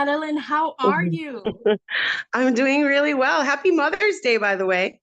Madeline. How are you? I'm doing really well. Happy Mother's Day, by the way.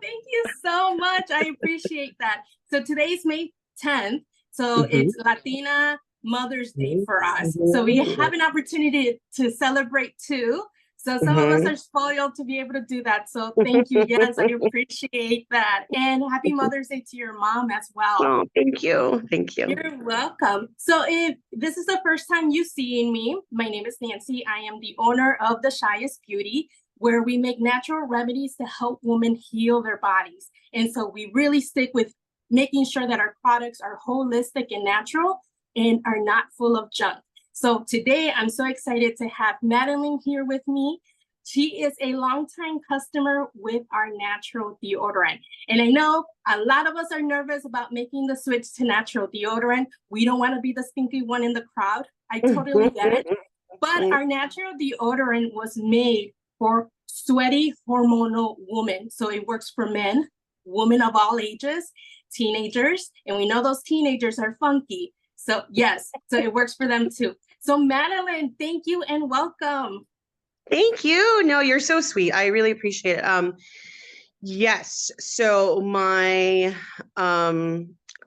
Thank you so much. I appreciate that. So today's May 10th. So Mhm, it's Latina Mother's Day mhm, for us. So we mhm, have an opportunity to celebrate too. So some of us mhm. are spoiled to be able to do that. So thank you. Yes, I appreciate that. And happy Mother's Day to your mom as well. Oh, thank you. Thank you. You're welcome. So if this is the first time you seeing me, my name is Nancy. I am the owner of the Chi-est Beauty, where we make natural remedies to help women heal their bodies. And so we really stick with making sure that our products are holistic and natural and are not full of junk. So today I'm so excited to have Madeline here with me. She is a longtime customer with our natural deodorant. And I know a lot of us are nervous about making the switch to natural deodorant. We don't want to be the stinky one in the crowd. I totally get it. But our natural deodorant was made for sweaty hormonal women. So it works for men, women of all ages, teenagers, and we know those teenagers are funky. So yes, so it works for them too. So Madeline, thank you and welcome. Thank you. No, you're so sweet. I really appreciate it. Yes. So my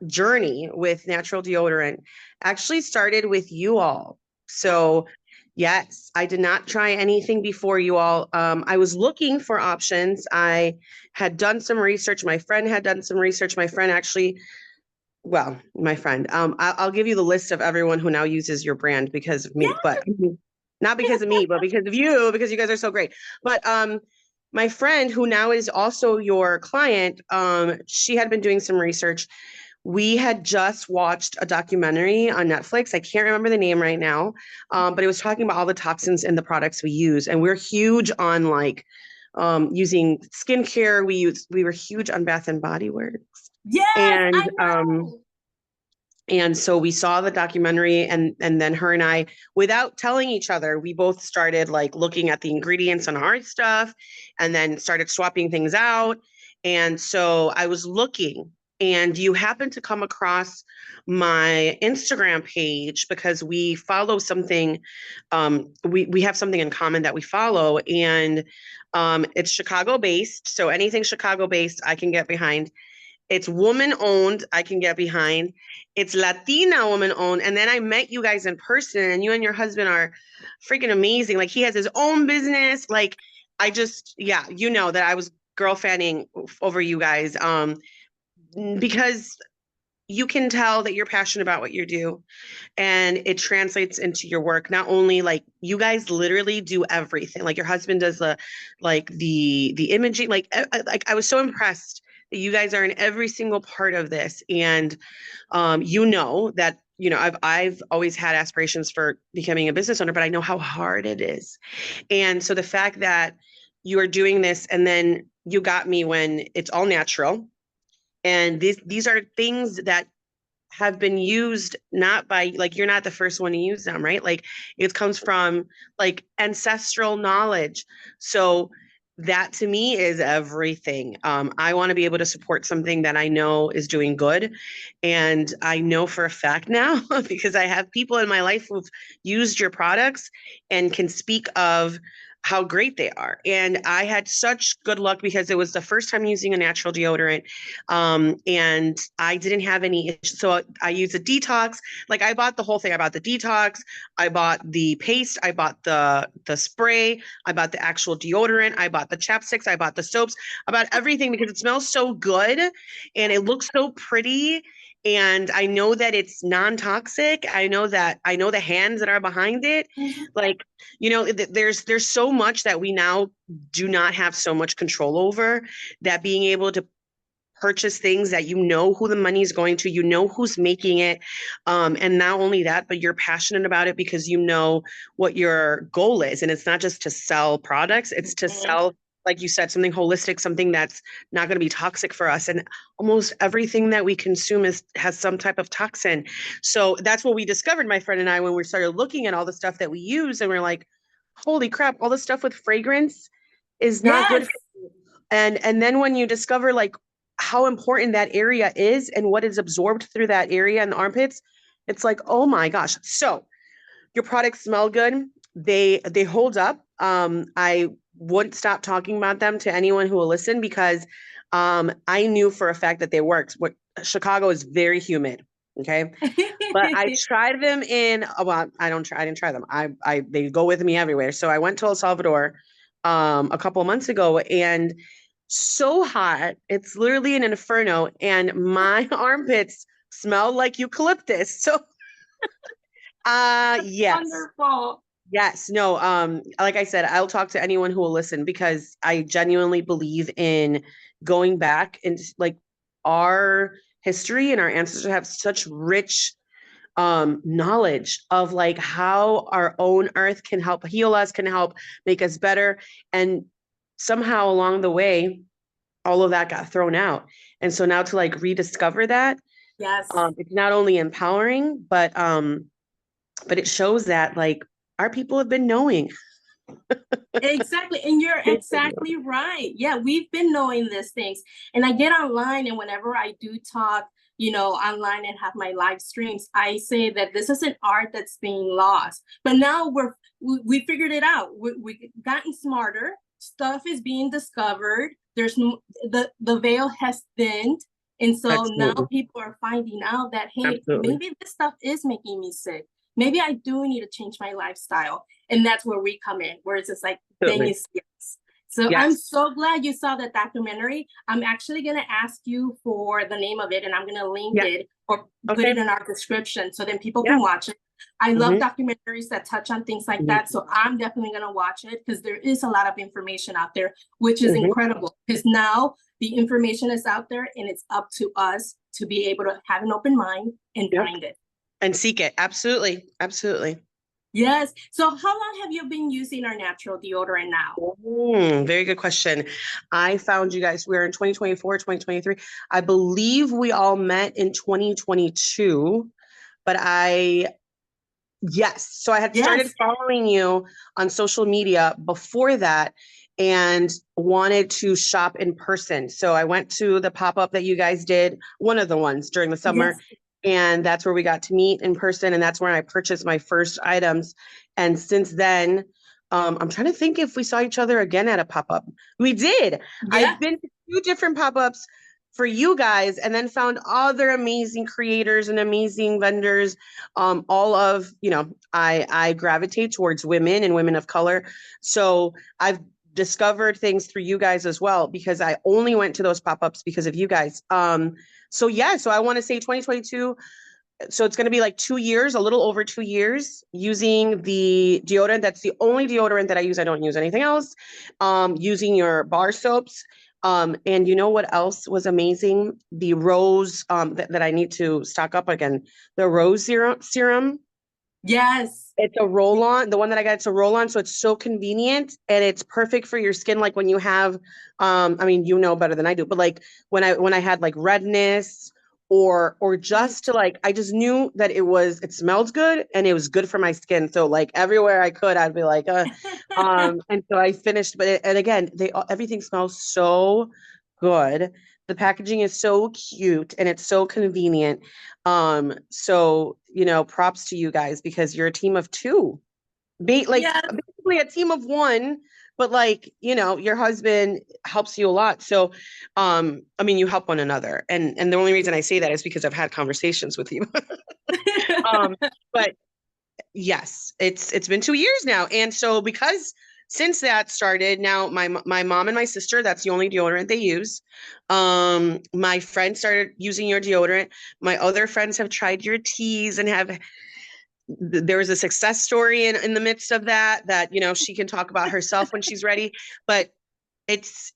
journey with natural deodorant actually started with you all. So yes, I did not try anything before you all. I was looking for options. I had done some research. My friend had done some research. My friend actually, well, my friend, I'll give you the list of everyone who now uses your brand because of me, Yeah. but not because of me, but because you guys are so great. But my friend who now is also your client, she had been doing some research. We had just watched a documentary on Netflix. I can't remember the name right now, but it was talking about all the toxins in the products we use, and we're huge on like using skincare. We were huge on Bath and Body Works, Yes, and I know. so we saw the documentary, and then her and I, without telling each other, we both started like looking at the ingredients on our stuff and then started swapping things out. And so I was looking, and you happened to come across my Instagram page because we follow something, we have something in common that we follow, and it's Chicago based. So anything Chicago based I can get behind. It's woman owned, I can get behind. It's Latina woman owned. And then I met you guys in person, and you and your husband are freaking amazing. Like, he has his own business. Like, yeah, you know that I was girl fanning over you guys, because you can tell that you're passionate about what you do, and it translates into your work. Not only like you guys literally do everything, like your husband does the imaging, like I was so impressed that you guys are in every single part of this. And you know that, I've always had aspirations for becoming a business owner, but I know how hard it is. And so the fact that you are doing this, and then you got me when it's all natural, and these are things that have been used, not by, like, you're not the first one to use them, right? Like, it comes from like ancestral knowledge. So that to me is everything. I want to be able to support something that I know is doing good. And I know for a fact now because I have people in my life who've used your products and can speak of how great they are. And I had such good luck because it was the first time using a natural deodorant, and I didn't have any issues. So I used a detox. Like, I bought the whole thing. I bought the detox, I bought the paste, I bought the spray, I bought the actual deodorant, I bought the chapsticks, I bought the soaps, I bought everything because it smells so good and it looks so pretty. And I know that it's non-toxic. I know the hands that are behind it. Like, there's so much that we now do not have so much control over, that being able to purchase things that you know who the money is going to, you know who's making it. And not only that, but you're passionate about it because you know what your goal is. And it's not just to sell products, it's to sell, like you said, something holistic, something that's not going to be toxic for us. And almost everything that we consume has some type of toxin. So that's what we discovered, my friend and I, when we started looking at all the stuff that we use, and we're like, holy crap, all the stuff with fragrance is not good. Yes. And then when you discover like how important that area is and what is absorbed through that area in the armpits, it's like, oh my gosh. So your products smell good. they hold up. I wouldn't stop talking about them to anyone who will listen because I knew for a fact that they worked. What Chicago is very humid. Okay. But I tried them in, well, I didn't try them. They go with me everywhere. So I went to El Salvador a couple of months ago and so hot. It's literally an inferno and my armpits smell like eucalyptus. So yes. Wonderful. Yes, no, like I said, I'll talk to anyone who will listen because I genuinely believe in going back and like our history and our ancestors have such rich knowledge of like how our own earth can help heal us, can help make us better. And somehow along the way, all of that got thrown out. And so now to like rediscover that, Yes. it's not only empowering, but it shows that like our people have been knowing. Exactly. And you're exactly right. Yeah, we've been knowing these things. And I get online, and whenever I do talk, online and have my live streams, I say that this is an art that's being lost. But now we figured it out. We've gotten smarter. Stuff is being discovered. The veil has thinned. And so Absolutely. now people are finding out that, hey, Absolutely. maybe this stuff is making me sick. Maybe I do need to change my lifestyle. And that's where we come in, where it's just like, thing is yes. So Yes. I'm so glad you saw that documentary. I'm actually going to ask you for the name of it, and I'm going to link it or put it in our description so then people can watch it. I love documentaries that touch on things like that. So I'm definitely going to watch it because there is a lot of information out there, which is incredible because now the information is out there and it's up to us to be able to have an open mind and find it. And seek it. Absolutely. Absolutely. Yes. So how long have you been using our natural deodorant now? Very good question. I found you guys, we're in 2024, 2023. I believe we all met in 2022, but yes. So I had started following you on social media before that and wanted to shop in person. So I went to the pop-up that you guys did, one of the ones during the summer. And that's where we got to meet in person. And that's where I purchased my first items. And since then, I'm trying to think if we saw each other again at a pop-up. We did. I've been to 2 different pop-ups for you guys and then found other amazing creators and amazing vendors. All of, I gravitate towards women and women of color. So I've discovered things through you guys as well, because I only went to those pop-ups because of you guys. So I want to say 2022. So it's going to be like 2 years, a little over 2 years using the deodorant. That's the only deodorant that I use. I don't use anything else. Using your bar soaps. And you know what else was amazing? The rose that I need to stock up again. The rose serum. Yes. It's a roll-on. The one that I got, it's a roll-on. So it's so convenient and it's perfect for your skin. Like when you have, I mean, you know better than I do, but like when I had like redness or just to like, I just knew that it smelled good and it was good for my skin. So like everywhere I could, I'd be like, and so I finished, and again, everything smells so good. The packaging is so cute and it's so convenient. So, props to you guys because you're a team of 2. Basically a team of 1, but like, your husband helps you a lot. So, I mean, you help one another. And the only reason I say that is because I've had conversations with you. But yes, it's been 2 years now. And so since that started, now my mom and my sister, that's the only deodorant they use. My friend started using your deodorant. My other friends have tried your teas and there was a success story in the midst of that, she can talk about herself when she's ready. But it's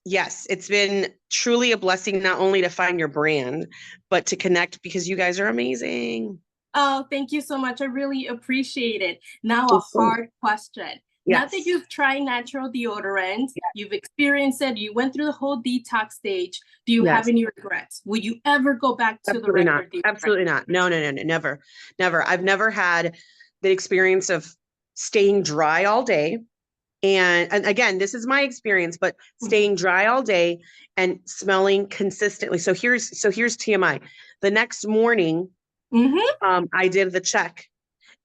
been truly a blessing, not only to find your brand, but to connect because you guys are amazing. Oh, thank you so much. I really appreciate it. Now, a hard question. Now that you've tried natural deodorant, you've experienced it, you went through the whole detox stage. Do you have any regrets? Will you ever go back to the regular deodorant? Absolutely not. No, never. I've never had the experience of staying dry all day. And again, this is my experience, but staying dry all day and smelling consistently. So here's TMI. The next morning, I did the check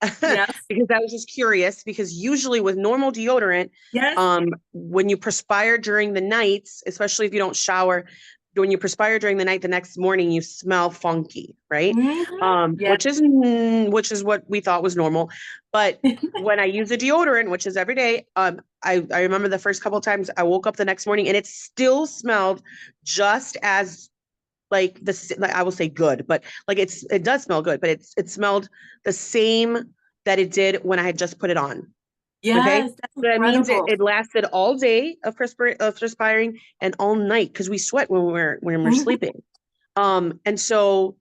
Yes. because I was just curious because usually with normal deodorant, Yes. when you perspire during the nights, especially if you don't shower, when you perspire during the night, the next morning you smell funky, right? Yes. Which is what we thought was normal. But when I use a deodorant, which is every day, I remember the first couple of times I woke up the next morning and it still smelled just as like like I will say good, but like it does smell good, but it smelled the same that it did when I had just put it on. Okay. Yes, that's So that means incredible. it lasted all day of perspiring and all night because we sweat when we're sleeping. And so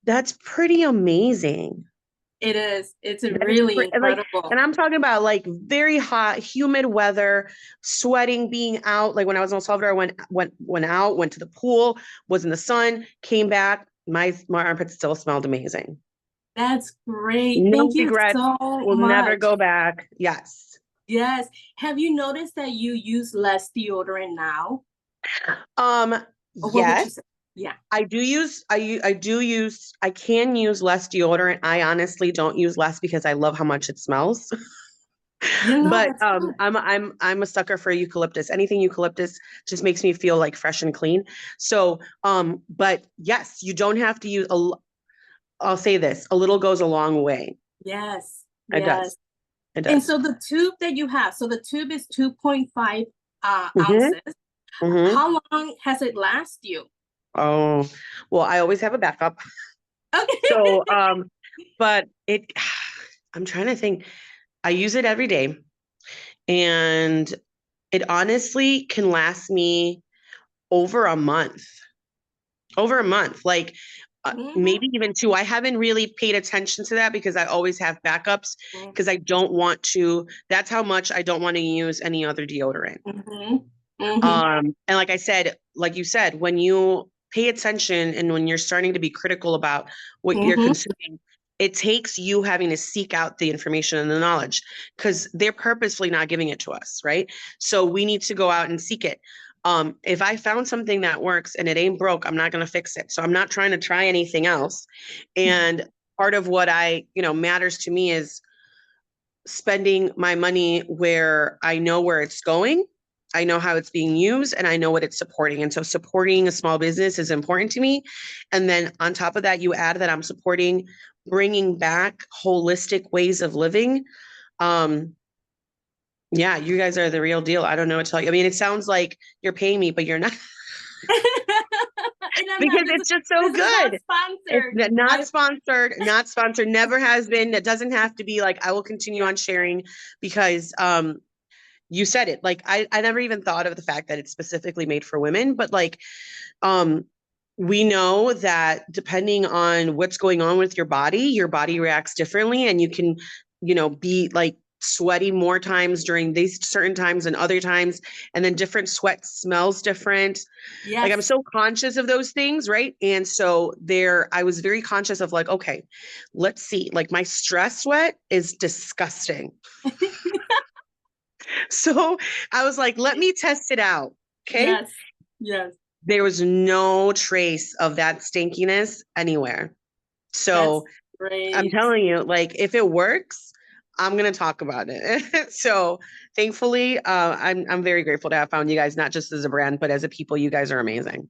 that's pretty amazing. It is. It's That is really like, incredible. and I'm talking about like very hot, humid weather, sweating, being out. Like when I was in El Salvador, I went out, went to the pool, was in the sun, came back. My armpits still smelled amazing. That's great. No Thank you regrets. so Will never much. go back. Yes. Yes. Have you noticed that you use less deodorant now? Um, Or what would you yes, say? Yeah. I can use less deodorant. I honestly don't use less because I love how much it smells. But That's good. I'm a sucker for eucalyptus. Anything eucalyptus just makes me feel like fresh and clean. So but yes, you don't have to use I'll say this, a little goes a long way. Yes. It Yes. does. It And does. so the tube that you have, so the tube is 2.5 Mm-hmm. ounces. Mm-hmm. How long has it last you? Oh, well, I always have a backup. Okay. So but I'm trying to think. I use it every day and it honestly can last me over a month. Over a month, like Mhm, maybe even two. I haven't really paid attention to that because I always have backups because I don't want to, that's how much I don't want to use any other deodorant. mhm, mhm, And like I said, like you said, when you pay attention and when you're starting to be critical about what you're mhm. consuming, it takes you having to seek out the information and the knowledge because they're purposefully not giving it to us, right? So we need to go out and seek it. If I found something that works and it ain't broke, I'm not going to fix it. So I'm not trying to try anything else. And part of what matters to me is spending my money where I know where it's going. I know how it's being used and I know what it's supporting. And so supporting a small business is important to me. And then on top of that, you add that I'm supporting bringing back holistic ways of living. Um, yeah, you guys are the real deal. I don't know what to tell you. I mean, it sounds like you're paying me, but you're not And I'm not, because it's just so this is not good. It's sponsored. not sponsored, not sponsored, never has been. It doesn't have to be like I will continue Yeah. on sharing because you said it. Like I never even thought of the fact that it's specifically made for women, but like um we know that depending on what's going on with your body reacts differently and you can, be like sweaty more times during these certain times and other times and then different sweat smells different. Like I'm Yes. so conscious of those things, right? And so there I was very conscious of like, okay, let's see. Like my stress sweat is disgusting. So I was like, let me test it out. Okay. Yes. Yes. There was no trace of that stinkiness anywhere. That's So I'm great. telling you, like, if it works, I'm gonna talk about it. So thankfully, I'm very grateful to have found you guys, not just as a brand, but as a people. You guys are amazing.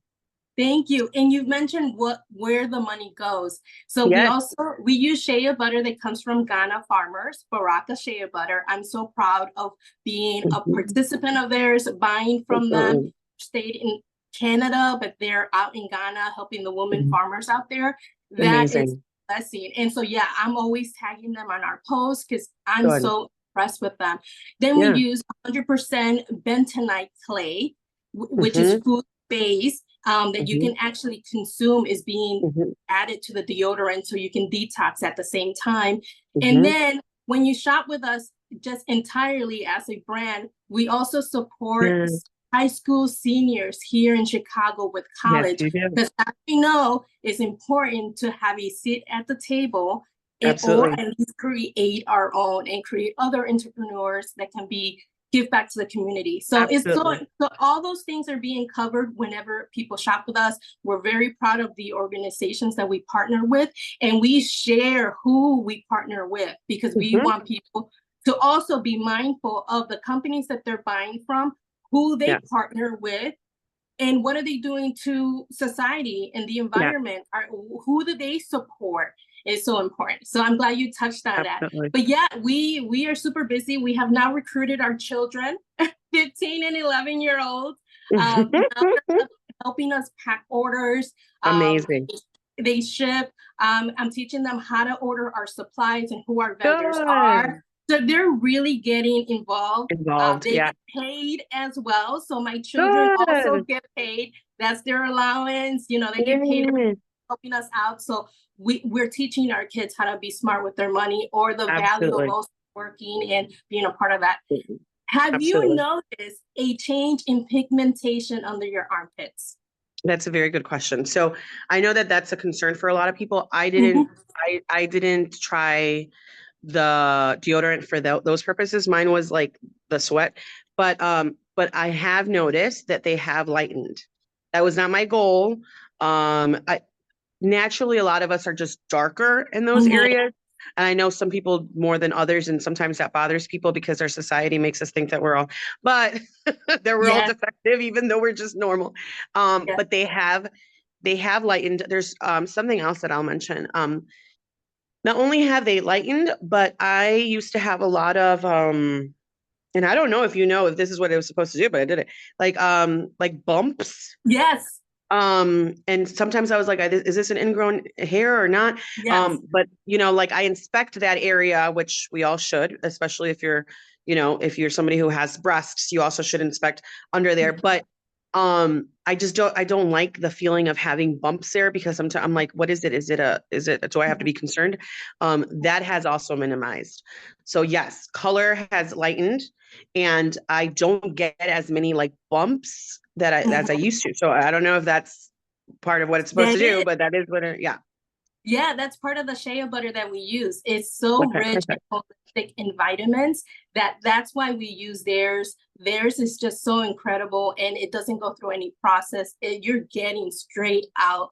Thank you. And you've mentioned where the money goes. So Yes. we use shea butter that comes from Ghana farmers, Baraka shea butter. I'm so proud of being a Mhm. participant of theirs, buying from them. Absolutely. Stayed in Canada, but they're out in Ghana helping the women Mhm. farmers out there. That is Amazing. a blessing. And so yeah, I'm always tagging them on our posts because I'm Good. so impressed with them. Then we Yeah. use 100% bentonite clay, which is Hmm. food based, that you Hmm. can actually consume is being Hmm. added to the deodorant so you can detox at the same time. And Hmm. then when you shop with us just entirely as a brand, we also support Yeah. high school seniors here in Chicago with Yes, college you do. because as we know it's important to have a seat at the table or Absolutely. at least create our own and create other entrepreneurs that can be give back to the community. So Absolutely. so all those things are being covered whenever people shop with us. We're very proud of the organizations that we partner with, and we share who we partner with because we Mhm. want people to also be mindful of the companies that they're buying from, who they Yes. partner with, and what are they doing to society and the Yeah, environment? Who do they support is so important. So I'm glad you touched on that. absolutely. But yeah, we are super busy. We have now recruited our children, 15 and 11-year-olds. Now they're helping us pack orders. Amazing. They ship. I'm teaching them how to order our supplies and who our vendors Good. are. So they're really getting involved. Involved. They Yeah. get paid as well. So my children also Good. get paid. That's their allowance. You know, they get paid Yeah. helping us out. So we're teaching our kids how to be smart with their money or the value of Absolutely. also working and being a part of that. Have you Absolutely. noticed a change in pigmentation under your armpits? That's a very good question. So I know that that's a concern for a lot of people. Mhm. I didn't try the deodorant for those purposes. Mine was like the sweat, but I have noticed that they have lightened. That was not my goal. I naturally a lot of us are just darker in those Mhm. areas. And I know some people more than others, and sometimes that bothers people because our society makes us think that we're all, but that we're all Yes, defective, even though we're just normal. yes, But they have lightened. There's something else that I'll mention. Not only have they lightened, but I used to have a lot of and I don't know if you know if this is what it was supposed to do, but I did it. Like bumps. yes, And sometimes I was like, is this an ingrown hair or not? yes. But you know, like I inspect that area, which we all should, especially if you're, you know, if you're somebody who has breasts, you also should inspect under there. But I don't like the feeling of having bumps there because I'm like, what is it? Do I have to be concerned? That has also minimized. So yes, color has lightened and I don't get as many like bumps that as I Mhm. used to. So I don't know if that's part of what it's supposed to That do, is. but that is what it, yeah. Yeah, that's part of the shea butter that we use. It's so Okay, rich and perfect. holistic in vitamins that that's why we use theirs. Theirs is just so incredible and it doesn't go through any process. You're getting straight up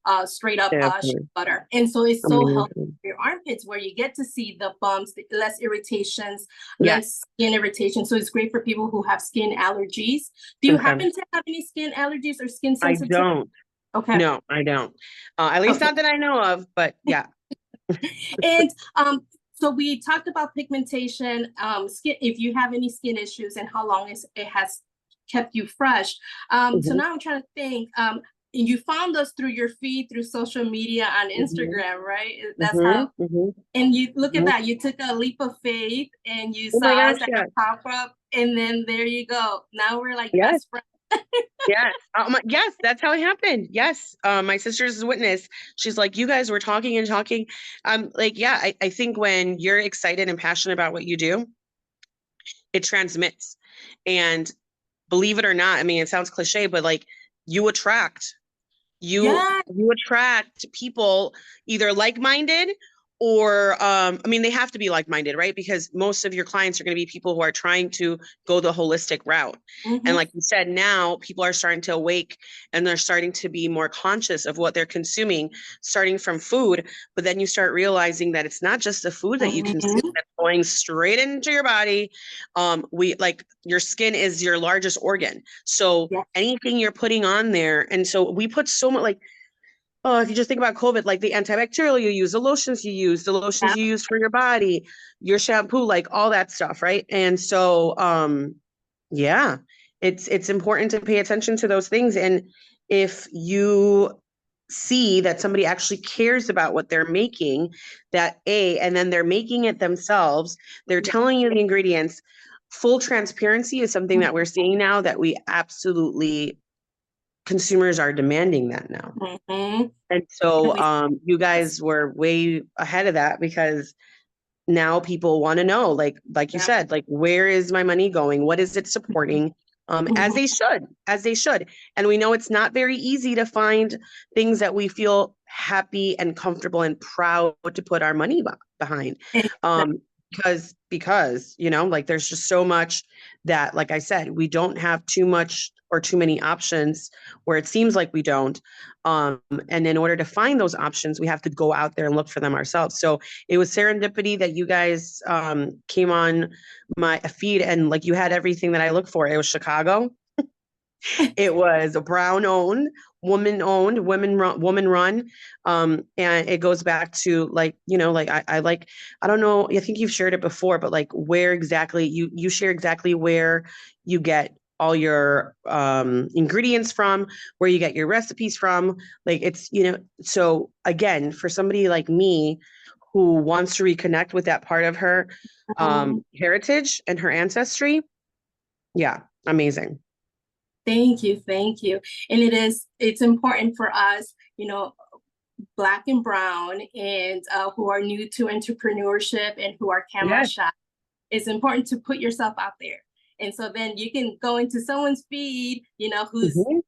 shea Definitely. butter. And so it's so healthy Amazing. for your armpits where you get to see the bumps, the less irritations, Yes. less skin irritation. So it's great for people who have skin allergies. Do you Okay. happen to have any skin allergies or skin I sensitivity? don't. Okay. No, I don't. At least Okay. not that I know of, but yeah. And so we talked about pigmentation, skin, if you have any skin issues and how long it has kept you fresh. So Mhm, now I'm trying to think, you found us through your feed, through social media on mhm, Instagram, right? That's mhm, how, mhm, and you look at mhm. that, you took a leap of faith and you Oh my saw us gosh, at a yeah. pop-up and then there you go. Now we're like Yes. best friends. Yes. Yes, that's how it happened. Yes. My sister's a witness. She's like, you guys were talking and talking. Like, yeah, I think when you're excited and passionate about what you do, it transmits. And believe it or not, I mean, it sounds cliche, but like you attract Yeah. you attract people either like-minded or I mean they have to be like-minded, right? Because most of your clients are going to be people who are trying to go the holistic route. And Hmm. like you said, now people are starting to awake and they're starting to be more conscious of what they're consuming, starting from food. But then you start realizing that it's not just the food that you consume Hmm. that's going straight into your body. We like your skin is your largest organ. So Yeah. anything you're putting on there. And so we put so much like, oh, if you just think about COVID, like the antibacterial you use, the lotions Yeah. you use for your body, your shampoo, like all that stuff, right? And so yeah, it's important to pay attention to those things. And if you see that somebody actually cares about what they're making, and then they're making it themselves, they're Yeah. telling you the ingredients. Full transparency is something that we're seeing now that we absolutely consumers are demanding that now. Hmm. And so you guys were way ahead of that because now people want to know, like you Yeah. said, like where is my money going? What is it supporting? As Mhm. they should, as they should. And we know it's not very easy to find things that we feel happy and comfortable and proud to put our money behind. And Um, because, you know, like there's just so much that, like I said, we don't have too much or too many options, where it seems like we don't. And in order to find those options, we have to go out there and look for them ourselves. So it was serendipity that you guys came on my feed, and like you had everything that I look for. It was Chicago. It was a brown owned, woman run. And it goes back to, like, you know, like I like, I don't know, I think you've shared it before, but like where exactly you share exactly where you get all your ingredients from, where you get your recipes from. Like it's, you know, so again, for somebody like me who wants to reconnect with that part of her heritage and her ancestry, yeah, amazing. Thank you, thank you. And it's important for us, you know, Black and brown, and who are new to entrepreneurship and who are camera Yes. shy. It's important to put yourself out there. And so then you can go into someone's feed, you know, who's Mhm.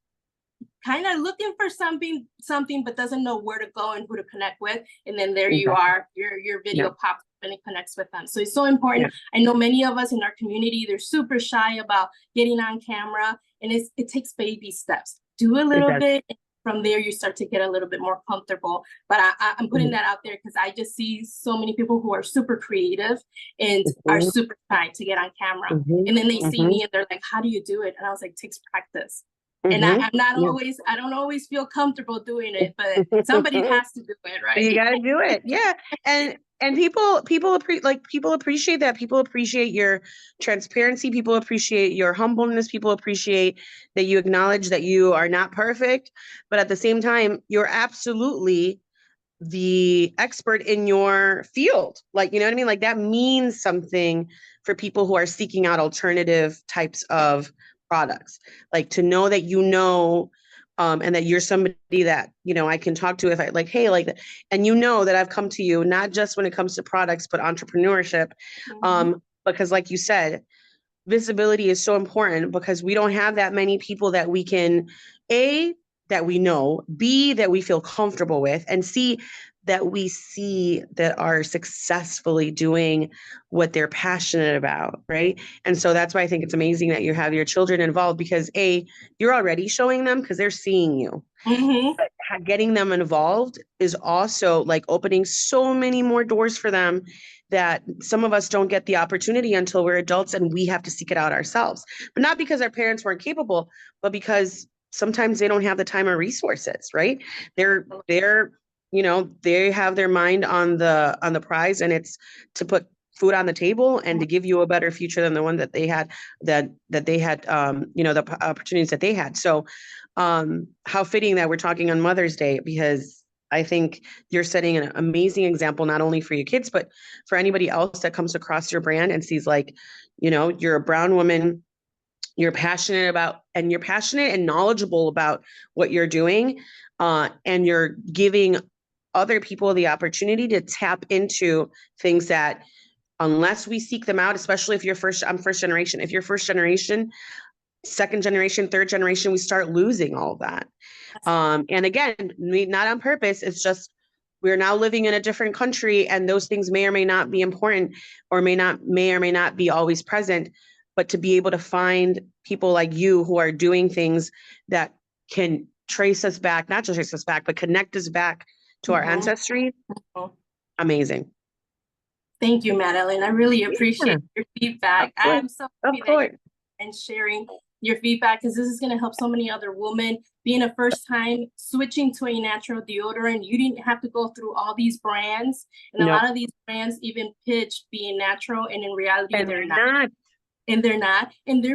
kind of looking for something, but doesn't know where to go and who to connect with. And then there you Exactly. are, your Yeah. video pops up and it connects with them. So it's so Yeah. important. I know many of us in our community, they're super shy about getting on camera, and it takes baby steps. Do a It little does. bit. From there, you start to get a little bit more comfortable. But I'm putting Mhm. that out there because I just see so many people who are super creative and are Mhm. super shy to get on camera. Mhm. And then they see Mhm. me and they're like, how do you do it? And I was like, it takes practice. And Mhm. I'm not Yeah. always, I don't always feel comfortable doing it, but somebody has to do it, You right? got to do it. Yeah. And people appreciate that. People appreciate your transparency. People appreciate your humbleness. People appreciate that you acknowledge that you are not perfect, but at the same time, you're absolutely the expert in your field. Like, you know what I mean? Like that means something for people who are seeking out alternative types of products. Like to know that you know, and that you're somebody that, you know, I can talk to if I like, hey, like, and you know that I've come to you, not just when it comes to products, but entrepreneurship. Mhm. Because like you said, visibility is so important because we don't have that many people that we can, A, that we know, B, that we feel comfortable with, and C, that we see that are successfully doing what they're passionate about, right? And so that's why I think it's amazing that you have your children involved, because A, you're already showing them because they're seeing you. Mhm. Getting them involved is also like opening so many more doors for them that some of us don't get the opportunity until we're adults and we have to seek it out ourselves. But not because our parents weren't capable, but because sometimes they don't have the time or resources, right? They're you know, they have their mind on the prize, and it's to put food on the table and to give you a better future than the one that they had, that they had, you know, the opportunities that they had. So how fitting that we're talking on Mother's Day, because I think you're setting an amazing example, not only for your kids, but for anybody else that comes across your brand and sees, like, you know, you're a brown woman, you're passionate and knowledgeable about what you're doing. And you're giving other people the opportunity to tap into things that, unless we seek them out, especially if I'm first generation, if you're first generation, second generation, third generation, we start losing all of that. And again, not on purpose. It's just we're now living in a different country, and those things may or may not be important, or may or may not be always present. But to be able to find people like you who are doing things that can trace us back, not just trace us back, but connect us back to our Mhm. ancestry, Mhm. amazing. Thank you, Madeline. I really Yeah, appreciate your of feedback. course, I'm so of happy that course. you're and sharing your feedback, because this is going to help so many other women. Being a first time switching to a natural deodorant, you didn't have to go through all these brands, and a No, lot of these brands even pitch being natural, and in reality, and they're they're not. not. And they're not, and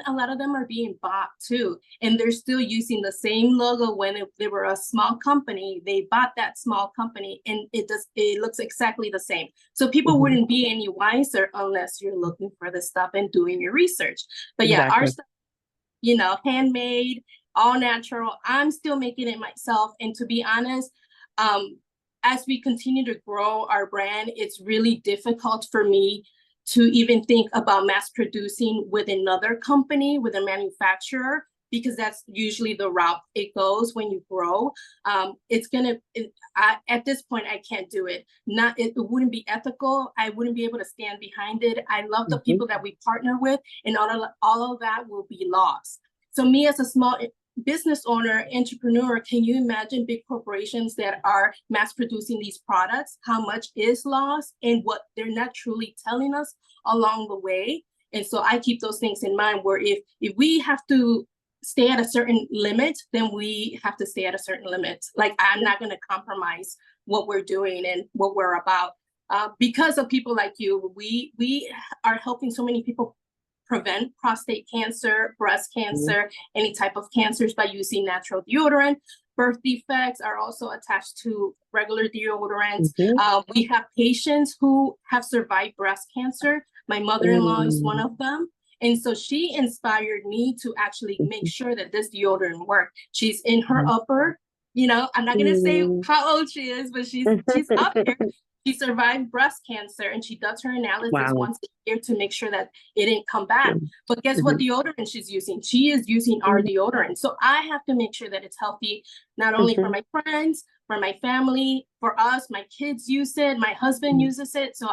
a lot of them are being bought too, and they're still using the same logo. When they were a small company, they bought that small company, and it looks exactly the same. So people Mhm. wouldn't be any wiser unless you're looking for this stuff and doing your research. But yeah, our Exactly. stuff, you know, handmade, all natural. I'm still making it myself, and to be honest, um as we continue to grow our brand, it's really difficult for me to even think about mass producing with another company, with a manufacturer, because that's usually the route it goes when you grow. At this point, I can't do it. It wouldn't be ethical. I wouldn't be able to stand behind it. I love the people that we partner with, and all of that will be lost. So me as a small business owner, entrepreneur, can you imagine big corporations that are mass producing these products? How much is lost and what they're not truly telling us along the way? And so I keep those things in mind, where if we have to stay at a certain limit, then we have to stay at a certain limit. Like, I'm not going to compromise what we're doing and what we're about. Because of people like you, we are helping so many people prevent prostate cancer, breast cancer, any type of cancers by using natural deodorant. Birth defects are also attached to regular deodorants. We have patients who have survived breast cancer. My mother-in-law is one of them. And so she inspired me to actually make sure that this deodorant worked. She's in her upper, I'm not going to say how old she is, but she's up there. She survived breast cancer, and she does her analysis once a year to make sure that it didn't come back. But guess what deodorant she's using? She is using our deodorant. So I have to make sure that it's healthy, not only for my friends, for my family, for us. My kids use it. My husband uses it. So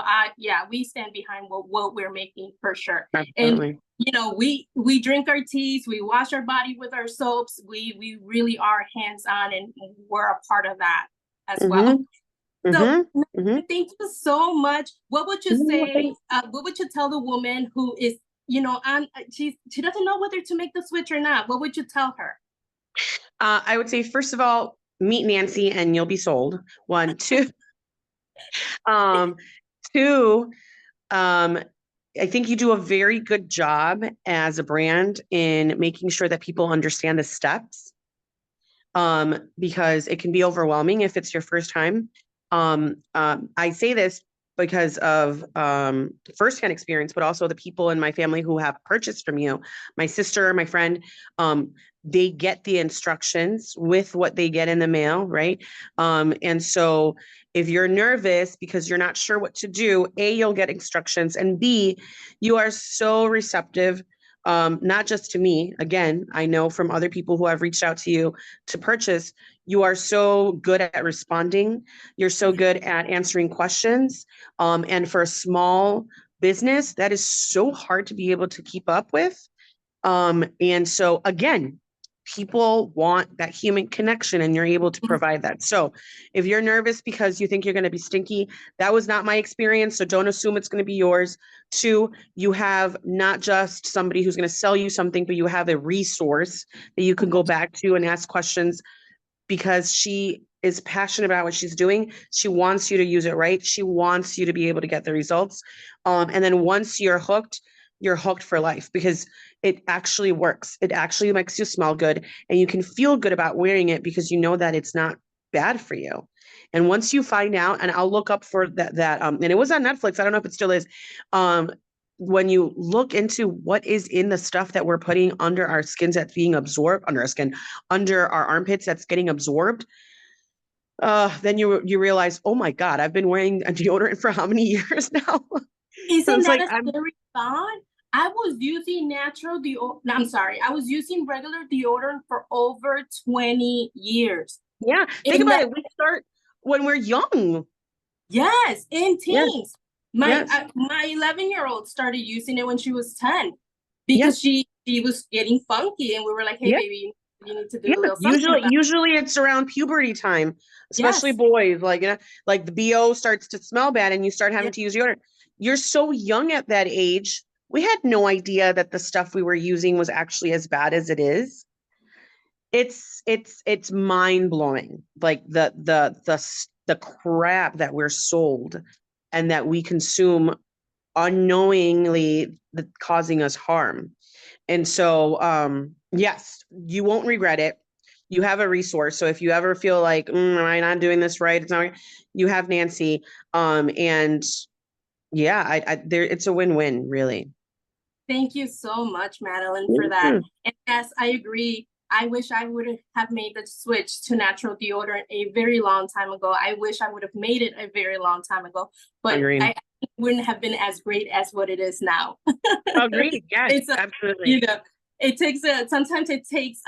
we stand behind what we're making for sure. Absolutely. And we drink our teas, we wash our body with our soaps. We really are hands-on, and we're a part of that as well. So thank you so much. What would you say? What would you tell the woman who is, she doesn't know whether to make the switch or not? What would you tell her? I would say, first of all, meet Nancy and you'll be sold. 1, 2. 2, I think you do a very good job as a brand in making sure that people understand the steps, because it can be overwhelming if it's your first time. I say this because of firsthand experience, but also the people in my family who have purchased from you. My sister, my friend, they get the instructions with what they get in the mail, right? And so if you're nervous because you're not sure what to do, A, you'll get instructions, and B, you are so receptive. Not just to me. Again, I know from other people who have reached out to you to purchase, you are so good at responding. You're so good at answering questions. And for a small business, that is so hard to be able to keep up with. And so again, people want that human connection, and you're able to provide that. So if you're nervous because you think you're going to be stinky, that was not my experience. So don't assume it's going to be yours. 2, you have not just somebody who's going to sell you something, but you have a resource that you can go back to and ask questions, because she is passionate about what she's doing. She wants you to use it right. She wants you to be able to get the results. And then once you're hooked for life, because it actually works. It actually makes you smell good, and you can feel good about wearing it because you know that it's not bad for you. And once you find out, and I'll look up for that, and it was on Netflix. I don't know if it still is. When you look into what is in the stuff that we're putting under our skins that's being absorbed, under our skin, under our armpits that's getting absorbed, then you realize, oh my God, I've been wearing a deodorant for how many years now? Isn't that a scary thought? I was using I was using regular deodorant for over 20 years. Yeah, think about it. We start when we're young. Yes, in teens. Yes. My 11-year-old started using it when she was 10 because she was getting funky, and we were like, hey, baby, you need to do a little something. Usually it's around puberty time, especially boys. Like the BO starts to smell bad, and you start having to use deodorant. You're so young at that age. We had no idea that the stuff we were using was actually as bad as it is. It's mind blowing. Like the crap that we're sold and that we consume unknowingly, causing us harm. And so, yes, you won't regret it. You have a resource. So if you ever feel like, am I not doing this right? It's not. You have Nancy. And yeah, it's a win-win, really. Thank you so much, Madeline, for that. And yes, I agree. I wish I would have made the switch to natural deodorant a very long time ago. I wish I would have made it a very long time ago, but I wouldn't have been as great as what it is now. Agreed. Yes, absolutely. sometimes it takes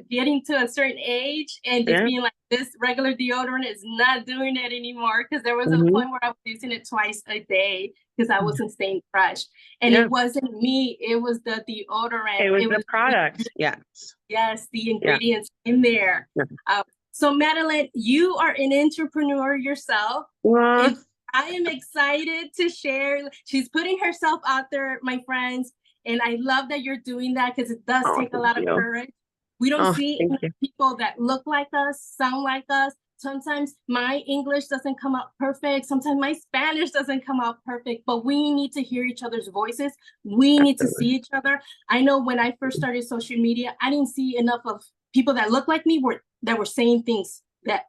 getting to a certain age and just Yeah. being like, this regular deodorant is not doing it anymore. Because there was a Hmm. point where I was using it twice a day because I wasn't staying fresh. And Yeah. it wasn't me, it was the deodorant. It was It the was products. Yes. yes, the Yeah. ingredients in there. Yeah. So Madeline, you are an entrepreneur yourself. Well, And I am excited to share. She's putting herself out there, my friends. And I love that you're doing that because it does oh, take a thank lot of you. courage. We don't Oh, see thank you. people that look like us, sound like us. Sometimes my English doesn't come out perfect. Sometimes my Spanish doesn't come out perfect, but we need to hear each other's voices. We need to see Absolutely. each other. I know when I first started social media, I didn't see enough of people that look like me that were saying things that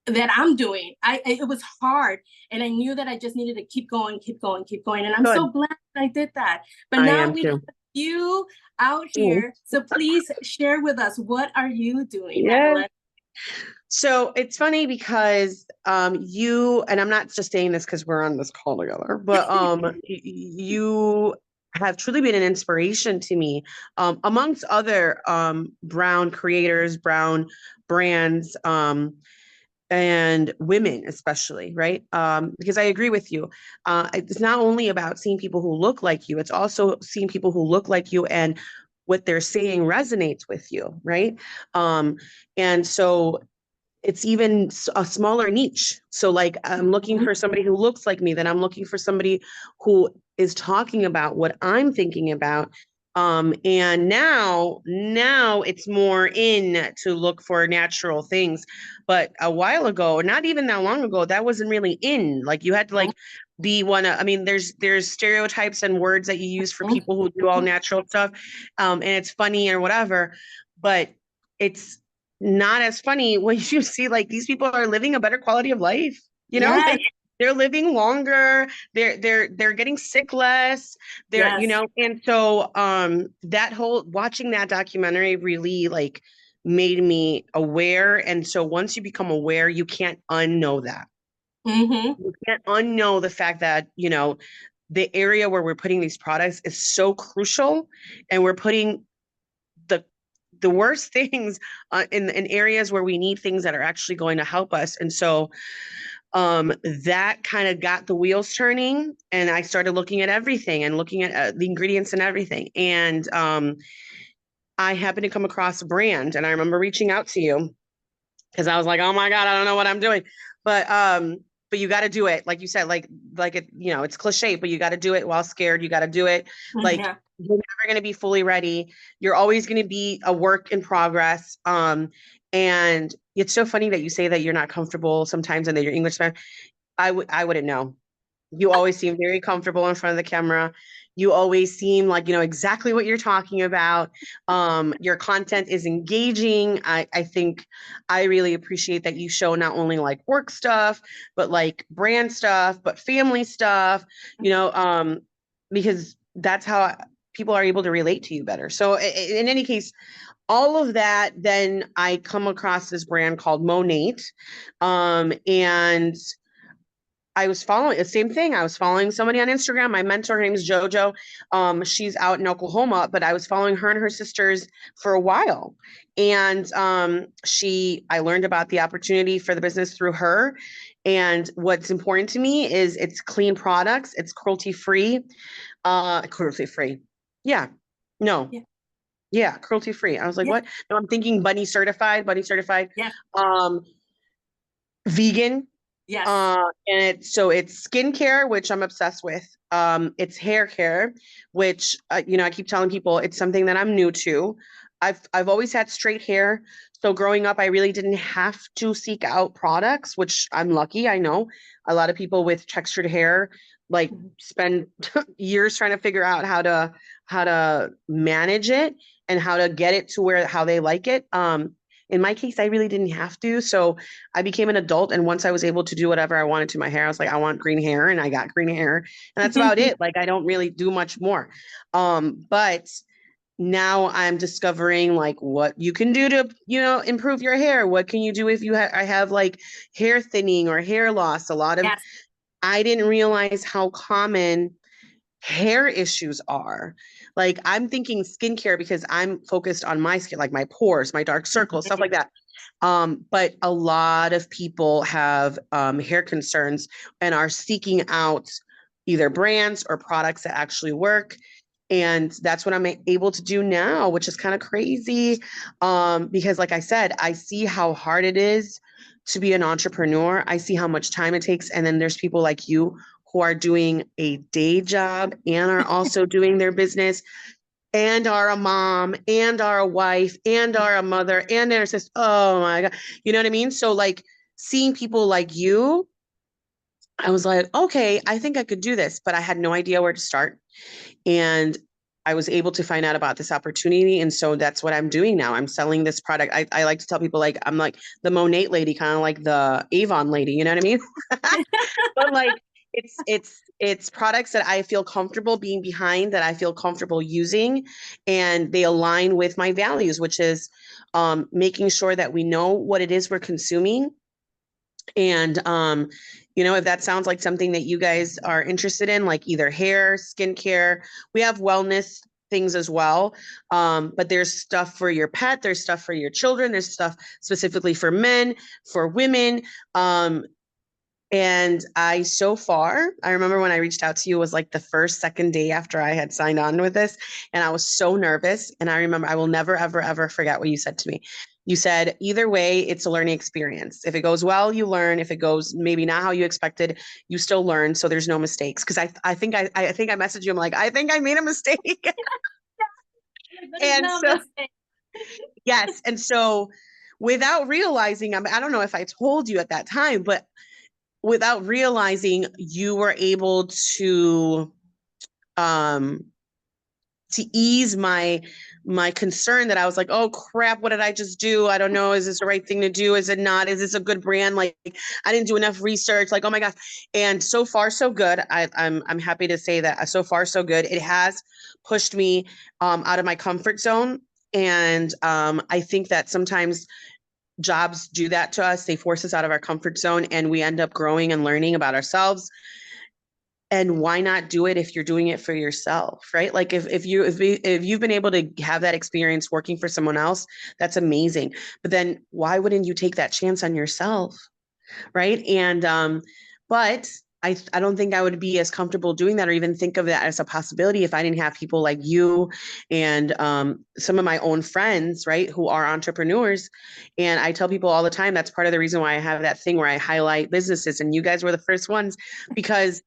I'm doing. It was hard, and I knew that I just needed to keep going, keep going, keep going. And I'm so Good. glad that I did that. But I now am we have too. you out Mhm. here. So please share with us, what are you doing, Yeah. Madeline? So it's funny because you, and I'm not just saying this because we're on this call together, but you have truly been an inspiration to me, amongst other brown creators, brown brands, and women especially, right? Because I agree with you. It's not only about seeing people who look like you, it's also seeing people who look like you and what they're saying resonates with you, right? Um, and so it's even a smaller niche. So like I'm looking Mhm. for somebody who looks like me, then I'm looking for somebody who is talking about what I'm thinking about. And now it's more in to look for natural things. But a while ago, not even that long ago, that wasn't really in. Like you had to like be one of, I mean, there's stereotypes and words that you use for people who do all natural stuff. And it's funny or whatever, but it's not as funny when you see like these people are living a better quality of life. You know, Yes, like they're living longer, they're getting sick less, yes. and so that whole watching that documentary really like made me aware. And so once you become aware, you can't unknow that. Mm-hmm. You can't unknow the fact that, the area where we're putting these products is so crucial, and we're putting the the worst things in areas where we need things that are actually going to help us. And so that kind of got the wheels turning, and I started looking at everything and looking at the ingredients and everything. And I happened to come across a brand, and I remember reaching out to you because I was like, oh my God, I don't know what I'm doing. But you got to do it. Like you said, like it, it's cliche, but you got to do it while scared. You got to do it. Like Yeah. you're never going to be fully ready. You're always going to be a work in progress. And it's so funny that you say that you're not comfortable sometimes and that you're English man. I wouldn't know. You always seem very comfortable in front of the camera. You always seem like you know exactly what you're talking about. Your content is engaging. I think I really appreciate that you show not only like work stuff, but like brand stuff, but family stuff, because that's how people are able to relate to you better. So in any case, all of that, then I come across this brand called Monate. And I was following the same thing. I was following somebody on Instagram. My mentor, her name is JoJo. She's out in Oklahoma, but I was following her and her sisters for a while. And I learned about the opportunity for the business through her. And what's important to me is it's clean products, it's cruelty free. Cruelty free. Yeah. No. Yeah. Yeah, cruelty free. I was like, Yeah. what? No, I'm thinking bunny certified. Yeah. Um, vegan. Yes. It's skincare, which I'm obsessed with. It's hair care, which I keep telling people it's something that I'm new to. I've always had straight hair. So growing up, I really didn't have to seek out products, which I'm lucky. I know a lot of people with textured hair like Mhm. spend years trying to figure out how to manage it and how to get it to where how they like it. In my case, I really didn't have to. So I became an adult, and once I was able to do whatever I wanted to my hair, I was like, I want green hair, and I got green hair, and that's about it. Like I don't really do much more. But now I'm discovering like what you can do to, improve your hair. What can you do if I have like hair thinning or hair loss? Yes. I didn't realize how common hair issues are. Like I'm thinking skincare because I'm focused on my skin, like my pores, my dark circles, stuff like that. But a lot of people have hair concerns and are seeking out either brands or products that actually work. And that's what I'm able to do now, which is kind of crazy. Because like I said, I see how hard it is to be an entrepreneur. I see how much time it takes. And then there's people like you who are doing a day job and are also doing their business and are a mom and are a wife and are a mother and they're sister. Oh my God. You know what I mean? So like seeing people like you, I was like, okay, I think I could do this, but I had no idea where to start. And I was able to find out about this opportunity. And so that's what I'm doing now. I'm selling this product. I like to tell people like, I'm like the Monat lady, kind of like the Avon lady, you know what I mean? But like, it's products that I feel comfortable being behind, that I feel comfortable using, and they align with my values, which is making sure that we know what it is we're consuming. And if that sounds like something that you guys are interested in, like either hair, skincare, we have wellness things as well. But there's stuff for your pet, there's stuff for your children, there's stuff specifically for men, for women. And so far, I remember when I reached out to you, it was like the second day after I had signed on with this. And I was so nervous. And I remember I will never, ever, ever forget what you said to me. You said, either way, it's a learning experience. If it goes well, you learn. If it goes maybe not how you expected, you still learn. So there's no mistakes. Because I think I messaged you. I'm like, I think I made a mistake. And so, yes. And so without realizing, I don't know if I told you at that time, but without realizing, you were able to ease my concern that I was like, oh crap, what did I just do? I don't know. Is this the right thing to do? Is it not? Is this a good brand? Like I didn't do enough research. Like, oh my gosh. And so far, so good. I'm happy to say that so far, so good. It has pushed me out of my comfort zone. And I think that sometimes jobs do that to us. They force us out of our comfort zone and we end up growing and learning about ourselves. And why not do it if you're doing it for yourself, right? Like if you've been able to have that experience working for someone else, that's amazing. But then why wouldn't you take that chance on yourself, right? And but I don't think I would be as comfortable doing that or even think of that as a possibility if I didn't have people like you and some of my own friends, right, who are entrepreneurs. And I tell people all the time, that's part of the reason why I have that thing where I highlight businesses. And you guys were the first ones because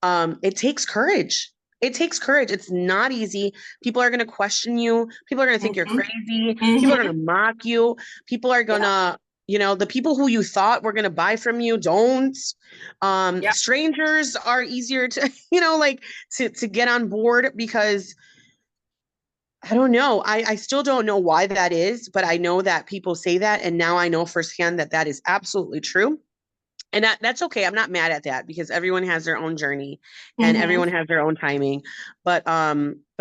it takes courage. It takes courage. It's not easy. People are going to question you. People are going to think you're crazy. People are going to mock you. People are going to, the people who you thought were going to buy from you don't. Strangers are easier to, to get on board because I don't know. I still don't know why that is, but I know that people say that. And now I know firsthand that that is absolutely true. And that's okay. I'm not mad at that because everyone has their own journey and everyone has their own timing. But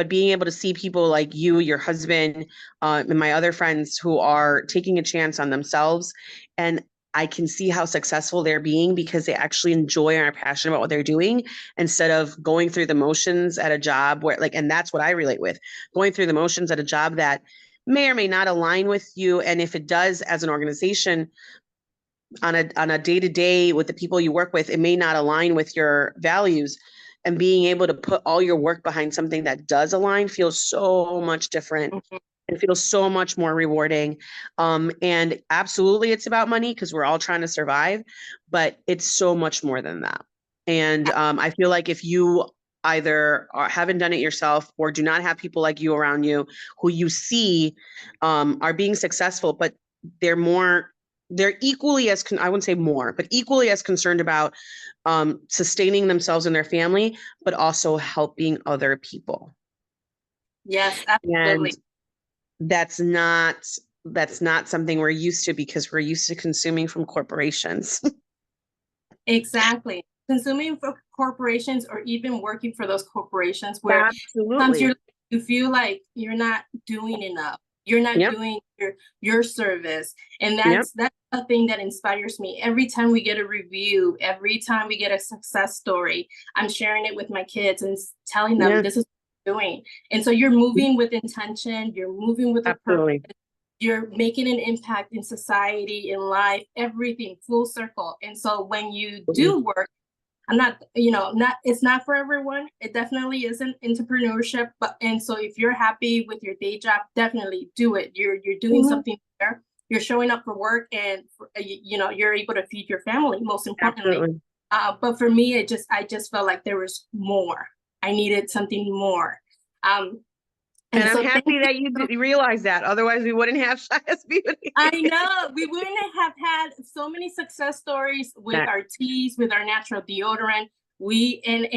being able to see people like you, your husband, and my other friends who are taking a chance on themselves, and I can see how successful they're being because they actually enjoy and are passionate about what they're doing instead of going through the motions at a job where and that's what I relate with, going through the motions at a job that may or may not align with you. And if it does, as an organization, on a day-to-day with the people you work with, it may not align with your values, and being able to put all your work behind something that does align feels so much different and feels so much more rewarding. And absolutely it's about money because we're all trying to survive, but it's so much more than that. And I feel like if you either haven't done it yourself or do not have people like you around you who you see are being successful, but they're equally as, I wouldn't say more, but equally as concerned about sustaining themselves and their family, but also helping other people. Yes, absolutely. And that's not something we're used to because we're used to consuming from corporations. Exactly. Consuming for corporations or even working for those corporations where Absolutely. sometimes you feel like you're not doing enough. You're not doing your service. And that's a thing that inspires me. Every time we get a review, every time we get a success story, I'm sharing it with my kids and telling them Yeah, this is what I'm doing. And so you're moving with intention, you're moving with a purpose, absolutely. you're making an impact in society, in life, everything full circle. And so when you do work, I'm not, it's not for everyone. It definitely isn't entrepreneurship, but and so if you're happy with your day job, definitely do it. You're doing Mhm. something there. You're showing up for work, and you're able to feed your family. Most importantly, Absolutely. but for me, I just felt like there was more. I needed something more. Um, And and I'm so thank happy you. that you realize that. Otherwise, we wouldn't have Chi-est Beauty. I know we wouldn't have had so many success stories with Yeah. our teas, with our natural deodorant. And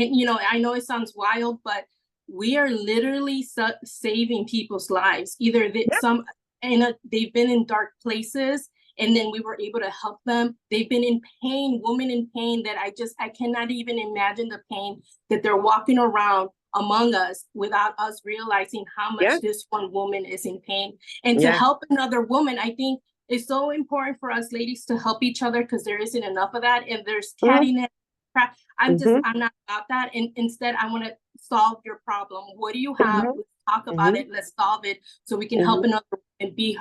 I know it sounds wild, but we are literally saving people's lives. Either they've been in dark places, and then we were able to help them. They've been in pain, women in pain that I cannot even imagine the pain that they're walking around among us without us realizing how Yeah. much this one woman is in pain. And to Yeah. help another woman, I think it's so important for us ladies to help each other, because there isn't enough of that. And there's cattiness. I'm not about that. And instead, I want to solve your problem. What do you have? Mhm. Let's talk about Mhm. it. Let's solve it so we can help Mhm. another and be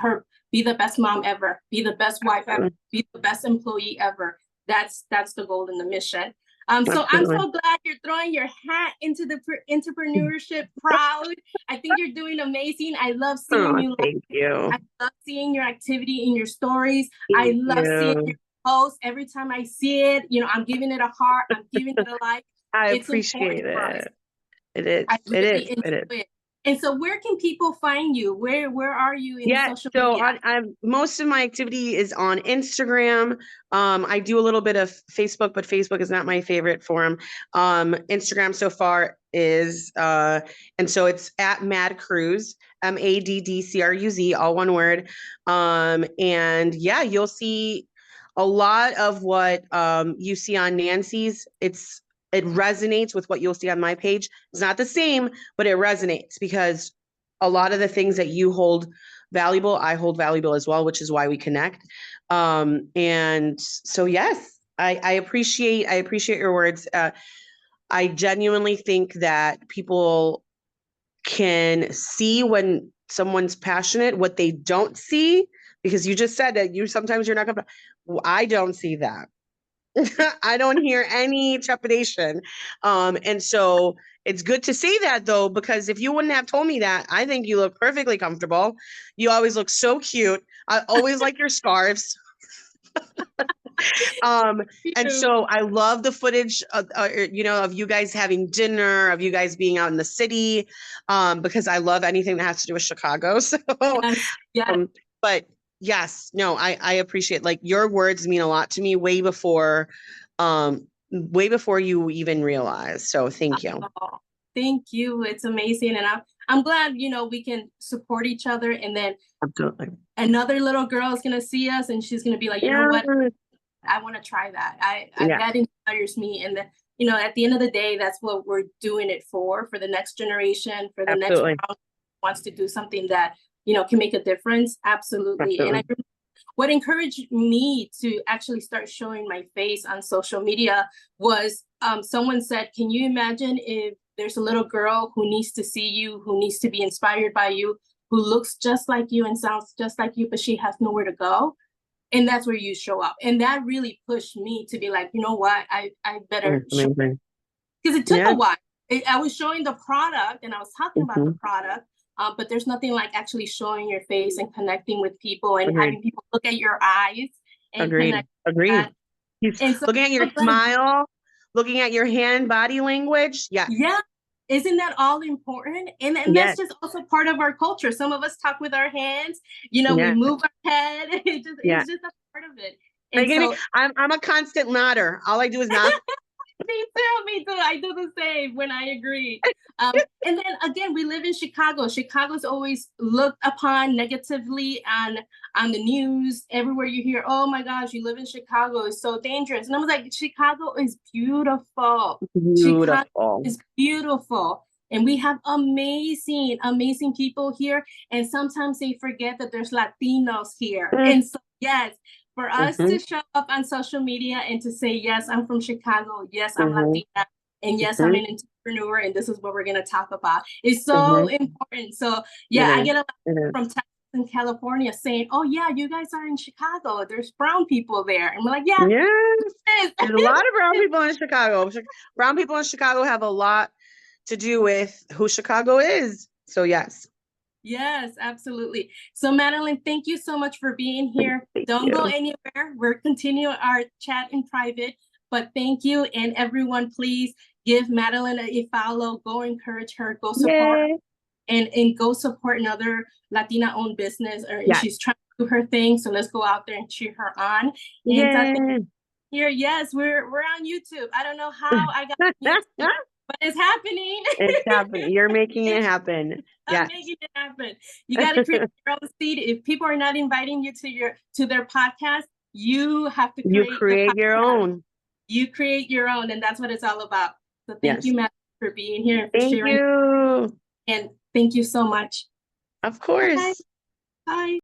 the best mom ever, be the best wife ever, be the best employee ever. That's the goal and the mission. So I'm Absolutely. so glad you're throwing your hat into the entrepreneurship crowd. I think you're doing amazing. I love seeing Oh, you. thank you. I love seeing your activity in your stories. I Thank love seeing you. your posts. Every time I see it, I'm giving it a heart. I'm giving it a like. I It's important appreciate for us. it. It is. I It is. really enjoy It is. it. And so where can people find you? Where are you in Yeah, social so media? most of my activity is on Instagram. I do a little bit of Facebook, but Facebook is not my favorite forum. Instagram so far is and so it's at Mad Cruz, MADDCRUZ, all one word. And yeah, you'll see a lot of what you see on Nancy's. It resonates with what you'll see on my page. It's not the same, but it resonates because a lot of the things that you hold valuable, I hold valuable as well, which is why we connect. And so, yes, I appreciate your words. I genuinely think that people can see when someone's passionate, what they don't see, because you just said that sometimes you're not going to, I don't see that. I don't hear any trepidation. And so it's good to say that though, because if you wouldn't have told me that, I think you look perfectly comfortable. You always look so cute. I always like your scarves. Um, and so I love the footage of you guys having dinner, of you guys being out in the city, because I love anything that has to do with Chicago. So, Yes, yes. but yes, no, I appreciate, like, your words mean a lot to me way before you even realize. So thank you. Oh, thank you. It's amazing. And I'm glad, we can support each other. And then Absolutely. another little girl is gonna see us and she's gonna be like, you know Yeah. what? I want to try that. Yeah. That inspires me. And at the end of the day, that's what we're doing it for the next generation, for the next Absolutely. round who wants to do something that, can make a difference. Absolutely. And Absolutely. what encouraged me to actually start showing my face on social media was someone said, can you imagine if there's a little girl who needs to see you, who needs to be inspired by you, who looks just like you and sounds just like you, but she has nowhere to go? And that's where you show up. And that really pushed me to be like, you know what, I better show, because it took a while. I was showing the product and I was talking about the product, but there's nothing like actually showing your face and connecting with people and having people look at your eyes and connect. Agreed. And so Looking at your smile, looking at your hand body language. Yeah. Yeah. Isn't that all important? And that's just also part of our culture. Some of us talk with our hands, we move our head. It's just a part of it. And so I'm a constant nodder. All I do is nod. Me too. I do the same when I agree. And then again, we live in Chicago. Chicago's always looked upon negatively on the news. Everywhere you hear, oh my gosh, you live in Chicago, it's so dangerous. And I was like, Chicago is beautiful. Chicago is beautiful. And we have amazing, amazing people here. And sometimes they forget that there's Latinos here. And so, yes, for us to show up on social media and to say, yes, I'm from Chicago. Yes, I'm Latina. And yes, I'm an entrepreneur. And this is what we're going to talk about. It's so important. So yeah, I get a lot from Texas and California saying, oh yeah, you guys are in Chicago. There's brown people there. And we're like, yeah. Yes. There's a lot of brown people in Chicago. Brown people in Chicago have a lot to do with who Chicago is. So yes. Yes, absolutely. So Madeline, thank you so much for being here. Don't go anywhere. We're continuing our chat in private, but thank you. And everyone, please give Madeline a follow. Go encourage her. Go support her, and go support another Latina-owned business. And she's trying to do her thing. So let's go out there and cheer her on. And here, yes, we're on YouTube. I don't know how I got YouTube, but it's happening. It's happening. You're making it happen. I'm making it happen. You got to create your own seed. If people are not inviting you to their podcast, you have to create your own. You create your own, and that's what it's all about. So thank you, Matt, for being here and for sharing. Thank you. And thank you so much. Of course. Bye. Bye.